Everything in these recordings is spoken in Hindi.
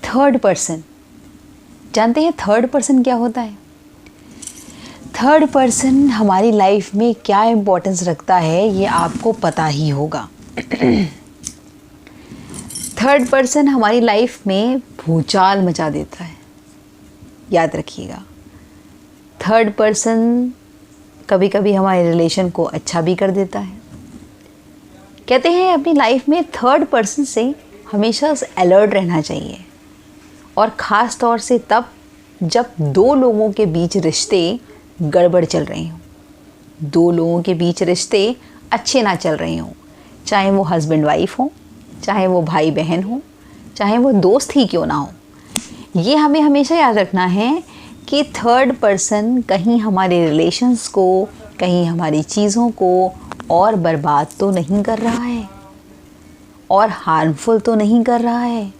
थर्ड पर्सन, जानते हैं थर्ड पर्सन क्या होता है? थर्ड पर्सन हमारी लाइफ में क्या इम्पोर्टेंस रखता है ये आपको पता ही होगा। थर्ड पर्सन हमारी लाइफ में भूचाल मचा देता है, याद रखिएगा। थर्ड पर्सन कभी कभी हमारे रिलेशन को अच्छा भी कर देता है। कहते हैं अपनी लाइफ में थर्ड पर्सन से हमेशा अलर्ट रहना चाहिए, और ख़ास तौर से तब जब दो लोगों के बीच रिश्ते गड़बड़ चल रहे हों, दो लोगों के बीच रिश्ते अच्छे ना चल रहे हों, चाहे वो हस्बैंड वाइफ हो, चाहे वो भाई बहन हो, चाहे वो दोस्त ही क्यों ना हो। ये हमें हमेशा याद रखना है कि थर्ड पर्सन कहीं हमारे रिलेशंस को, कहीं हमारी चीज़ों को और बर्बाद तो नहीं कर रहा है, और हार्मफुल तो नहीं कर रहा है।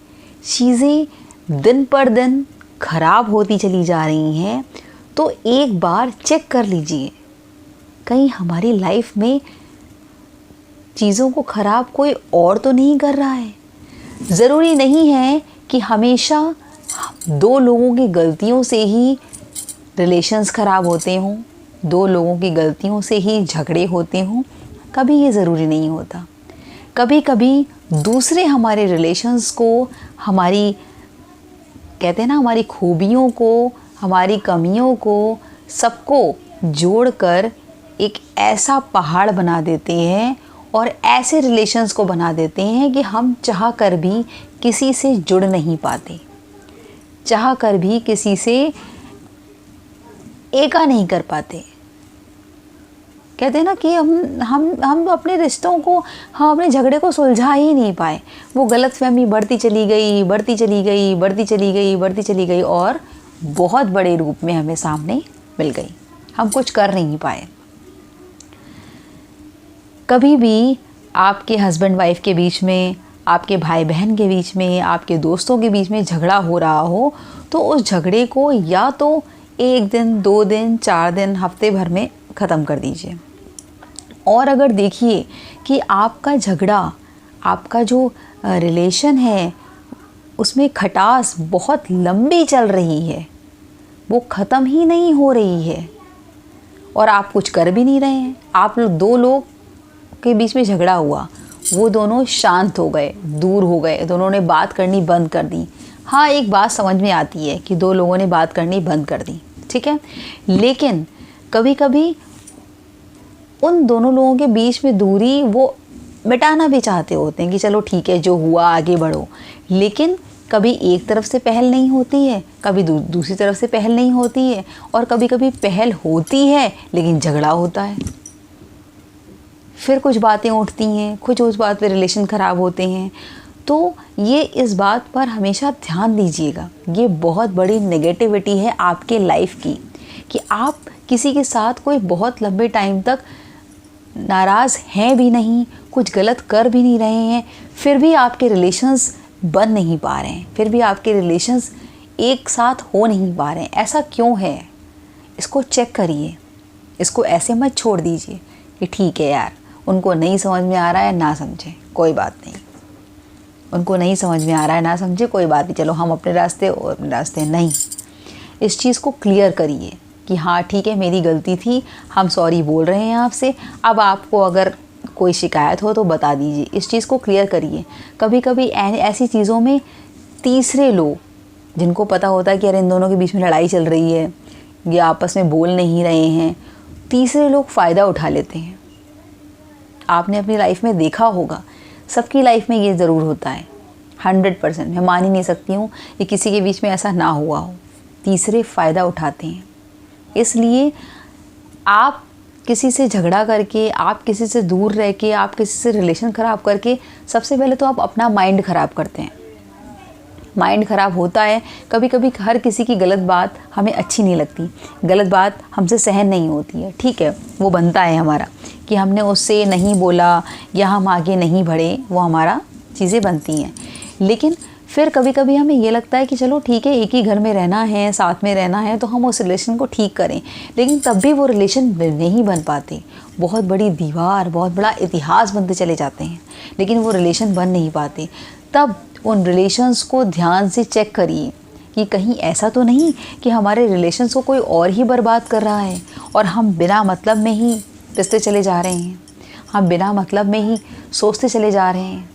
चीज़ें दिन पर दिन ख़राब होती चली जा रही हैं, तो एक बार चेक कर लीजिए कहीं हमारी लाइफ में चीज़ों को ख़राब कोई और तो नहीं कर रहा है। ज़रूरी नहीं है कि हमेशा दो लोगों की गलतियों से ही रिलेशंस ख़राब होते हों, दो लोगों की गलतियों से ही झगड़े होते हों। कभी ये ज़रूरी नहीं होता। कभी कभी दूसरे हमारे रिलेशंस को, हमारी कहते हैं ना, हमारी खूबियों को, हमारी कमियों को, सबको जोड़कर एक ऐसा पहाड़ बना देते हैं और ऐसे रिलेशंस को बना देते हैं कि हम चाह कर भी किसी से जुड़ नहीं पाते, चाह कर भी किसी से एका नहीं कर पाते। कहते हैं ना कि हम अपने रिश्तों को, हम अपने झगड़े को सुलझा ही नहीं पाए। वो गलतफहमी बढ़ती चली गई, बढ़ती चली गई, बढ़ती चली गई, बढ़ती चली गई, और बहुत बड़े रूप में हमें सामने मिल गई। हम कुछ कर नहीं पाए। कभी भी आपके हस्बैंड वाइफ के बीच में, आपके भाई बहन के बीच में, आपके दोस्तों के बीच में झगड़ा हो रहा हो, तो उस झगड़े को या तो 1 दिन, 2 दिन, 4 दिन, हफ्ते भर में ख़त्म कर दीजिए। और अगर देखिए कि आपका झगड़ा, आपका जो रिलेशन है, उसमें खटास बहुत लंबी चल रही है, वो ख़त्म ही नहीं हो रही है, और आप कुछ कर भी नहीं रहे हैं। आप दो लोग के बीच में झगड़ा हुआ, वो दोनों शांत हो गए, दूर हो गए, दोनों ने बात करनी बंद कर दी। हाँ, एक बात समझ में आती है कि दो लोगों ने बात करनी बंद कर दी, ठीक है, लेकिन कभी कभी उन दोनों लोगों के बीच में दूरी वो मिटाना भी चाहते होते हैं कि चलो ठीक है, जो हुआ आगे बढ़ो, लेकिन कभी एक तरफ से पहल नहीं होती है, कभी दूसरी तरफ से पहल नहीं होती है, और कभी कभी पहल होती है लेकिन झगड़ा होता है। फिर कुछ बातें उठती हैं, कुछ उस बात पे रिलेशन ख़राब होते हैं। तो ये इस बात पर हमेशा ध्यान दीजिएगा, ये बहुत बड़ी नेगेटिविटी है आपके लाइफ की, कि आप किसी के साथ कोई बहुत लंबे टाइम तक नाराज़ हैं भी नहीं, कुछ गलत कर भी नहीं रहे हैं, फिर भी आपके रिलेशंस बन नहीं पा रहे हैं, फिर भी आपके रिलेशंस एक साथ हो नहीं पा रहे हैं। ऐसा क्यों है? इसको चेक करिए, इसको ऐसे मत छोड़ दीजिए कि ठीक है यार, उनको नहीं समझ में आ रहा है, ना समझे, कोई बात नहीं, उनको नहीं समझ में आ रहा है, ना समझे, कोई बात नहीं, चलो हम अपने रास्ते और अपने रास्ते। नहीं, इस चीज़ को क्लियर करिए कि हाँ ठीक है, मेरी गलती थी, हम सॉरी बोल रहे हैं आपसे। अब आपको अगर कोई शिकायत हो तो बता दीजिए, इस चीज़ को क्लियर करिए। कभी कभी ऐसी चीज़ों में तीसरे लोग, जिनको पता होता है कि अरे इन दोनों के बीच में लड़ाई चल रही है, ये आपस में बोल नहीं रहे हैं, तीसरे लोग फ़ायदा उठा लेते हैं। आपने अपनी लाइफ में देखा होगा, सबकी लाइफ में ये ज़रूर होता है, 100%। मैं मान ही नहीं सकती हूँ कि किसी के बीच में ऐसा ना हुआ हो। तीसरे फ़ायदा उठाते हैं। इसलिए आप किसी से झगड़ा करके, आप किसी से दूर रह के, आप किसी से रिलेशन ख़राब करके, सबसे पहले तो आप अपना माइंड ख़राब करते हैं। माइंड ख़राब होता है। कभी कभी हर किसी की गलत बात हमें अच्छी नहीं लगती, गलत बात हमसे सहन नहीं होती है, ठीक है, वो बनता है हमारा कि हमने उससे नहीं बोला या हम आगे नहीं बढ़े, वो हमारा चीज़ें बनती हैं। लेकिन फिर कभी कभी हमें ये लगता है कि चलो ठीक है, एक ही घर में रहना है, साथ में रहना है, तो हम उस रिलेशन को ठीक करें, लेकिन तब भी वो रिलेशन नहीं बन पाते। बहुत बड़ी दीवार, बहुत बड़ा इतिहास बनते चले जाते हैं, लेकिन वो रिलेशन बन नहीं पाते। तब उन रिलेशंस को ध्यान से चेक करिए कि कहीं ऐसा तो नहीं कि हमारे रिलेशंस को कोई और ही बर्बाद कर रहा है और हम बिना मतलब में ही पिसते चले जा रहे हैं, हम बिना मतलब में ही सोचते चले जा रहे हैं।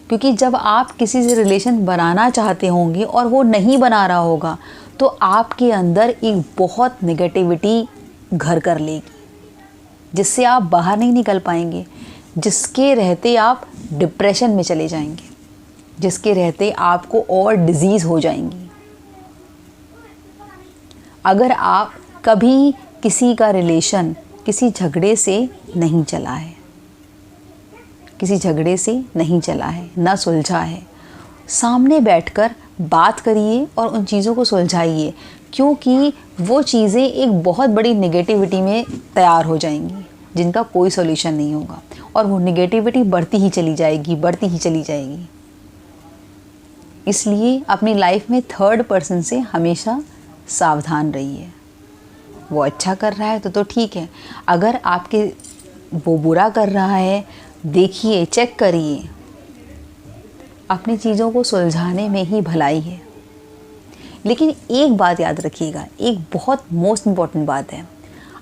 क्योंकि जब आप किसी से रिलेशन बनाना चाहते होंगे और वो नहीं बना रहा होगा तो आपके अंदर एक बहुत नेगेटिविटी घर कर लेगी, जिससे आप बाहर नहीं निकल पाएंगे, जिसके रहते आप डिप्रेशन में चले जाएंगे, जिसके रहते आपको और डिजीज़ हो जाएंगी। अगर आप कभी किसी का रिलेशन किसी झगड़े से नहीं चला है, किसी झगड़े से नहीं चला है, ना सुलझा है, सामने बैठकर बात करिए और उन चीज़ों को सुलझाइए, क्योंकि वो चीज़ें एक बहुत बड़ी नेगेटिविटी में तैयार हो जाएंगी जिनका कोई सॉल्यूशन नहीं होगा और वो नेगेटिविटी बढ़ती ही चली जाएगी, बढ़ती ही चली जाएगी। इसलिए अपनी लाइफ में थर्ड पर्सन से हमेशा सावधान रहिए। वो अच्छा कर रहा है तो ठीक है, अगर आपके वो बुरा कर रहा है देखिए, चेक करिए। अपनी चीज़ों को सुलझाने में ही भलाई है। लेकिन एक बात याद रखिएगा, एक बहुत मोस्ट इम्पॉर्टेंट बात है,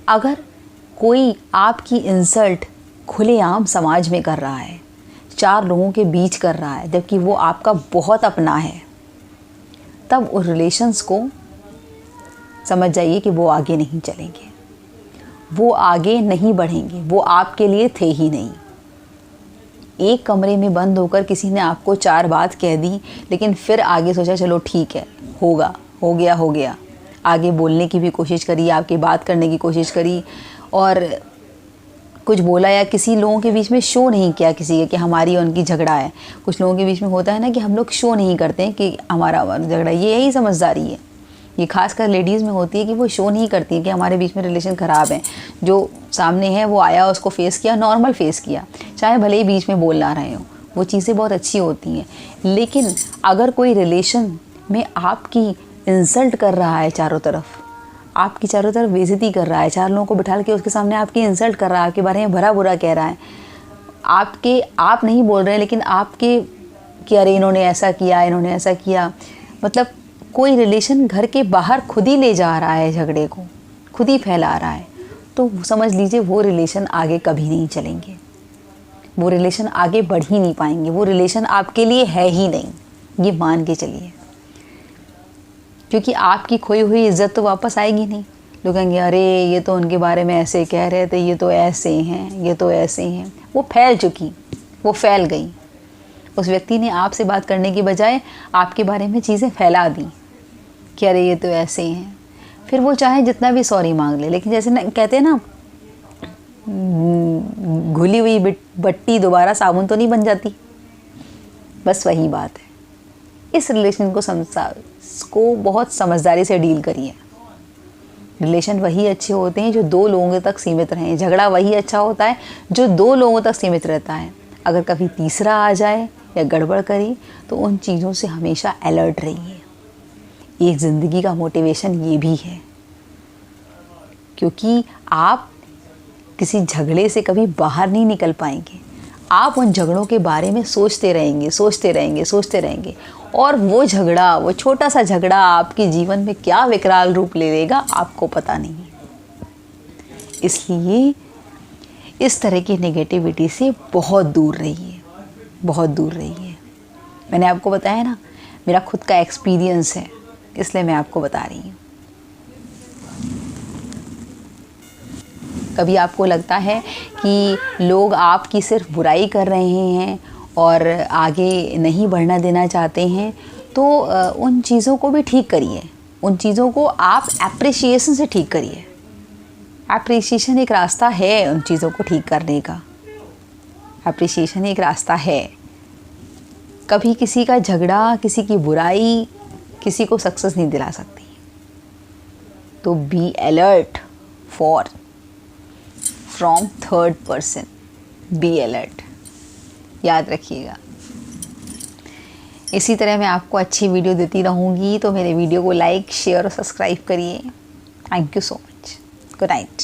अगर कोई आपकी इंसल्ट खुलेआम समाज में कर रहा है, चार लोगों के बीच कर रहा है, जबकि वो आपका बहुत अपना है, तब उस रिलेशंस को समझ जाइए कि वो आगे नहीं चलेंगे, वो आगे नहीं बढ़ेंगे, वो आपके लिए थे ही नहीं। एक कमरे में बंद होकर किसी ने आपको चार बात कह दी, लेकिन फिर आगे सोचा चलो ठीक है, होगा, हो गया, आगे बोलने की भी कोशिश करी, आपकी बात करने की कोशिश करी और कुछ बोला या किसी लोगों के बीच में शो नहीं किया किसी के कि हमारी और उनकी झगड़ा है। कुछ लोगों के बीच में होता है ना कि हम लोग शो नहीं करते हैं कि हमारा झगड़ा, ये यही समझदारी है। ये खासकर लेडीज़ में होती है कि वो शो नहीं करती है कि हमारे बीच में रिलेशन ख़राब है। जो सामने है वो आया, उसको फेस किया, नॉर्मल फेस किया, चाहे भले ही बीच में बोल ना रहे हो, वो चीज़ें बहुत अच्छी होती हैं। लेकिन अगर कोई रिलेशन में आपकी इंसल्ट कर रहा है, चारों तरफ आपकी चारों तरफ बेइज्जती कर रहा है, चार लोगों को बिठा के उसके सामने आपकी इंसल्ट कर रहा है, आपके बारे में भला बुरा कह रहा है, आप नहीं बोल रहे हैं लेकिन आपके कि अरे इन्होंने ऐसा किया, इन्होंने ऐसा किया, मतलब कोई रिलेशन घर के बाहर खुद ही ले जा रहा है, झगड़े को खुद ही फैला रहा है, तो समझ लीजिए वो रिलेशन आगे कभी नहीं चलेंगे, वो रिलेशन आगे बढ़ ही नहीं पाएंगे, वो रिलेशन आपके लिए है ही नहीं, ये मान के चलिए। क्योंकि आपकी खोई हुई इज़्ज़त तो वापस आएगी नहीं। लोग कहेंगे अरे ये तो उनके बारे में ऐसे कह रहे थे, ये तो ऐसे हैं, ये तो ऐसे हैं। वो फैल चुकी, वो फैल गई। उस व्यक्ति ने आपसे बात करने की बजाय आपके बारे में चीज़ें फैला दी कि अरे ये तो ऐसे हैं। फिर वो चाहे जितना भी सॉरी मांग ले, लेकिन जैसे ना कहते हैं ना, घुली हुई बट्टी दोबारा साबुन तो नहीं बन जाती, बस वही बात है। इस रिलेशन को बहुत समझदारी से डील करिए। रिलेशन वही अच्छे होते हैं जो दो लोगों तक सीमित रहें। झगड़ा वही अच्छा होता है जो दो लोगों तक सीमित रहता है। अगर कभी तीसरा आ जाए या गड़बड़ करे तो उन चीज़ों से हमेशा अलर्ट रहिए। एक ज़िंदगी का मोटिवेशन ये भी है, क्योंकि आप किसी झगड़े से कभी बाहर नहीं निकल पाएंगे। आप उन झगड़ों के बारे में सोचते रहेंगे और वो झगड़ा, वो छोटा सा झगड़ा आपके जीवन में क्या विकराल रूप ले लेगा आपको पता नहीं। इसलिए इस तरह की नेगेटिविटी से बहुत दूर रहिए, बहुत दूर रहिए। मैंने आपको बताया ना, मेरा खुद का एक्सपीरियंस है, इसलिए मैं आपको बता रही हूँ। कभी आपको लगता है कि लोग आपकी सिर्फ बुराई कर रहे हैं और आगे नहीं बढ़ना देना चाहते हैं, तो उन चीज़ों को भी ठीक करिए। उन चीज़ों को आप एप्रिसिएशन से ठीक करिए। एप्रिसिएशन एक रास्ता है उन चीज़ों को ठीक करने का। एप्रिसिएशन एक रास्ता है। कभी किसी का झगड़ा, किसी की बुराई किसी को सक्सेस नहीं दिला सकती। तो be alert from third person, be alert, याद रखिएगा। इसी तरह मैं आपको अच्छी वीडियो देती रहूँगी, तो मेरे वीडियो को लाइक, शेयर और सब्सक्राइब करिए। Thank you so much. Good night.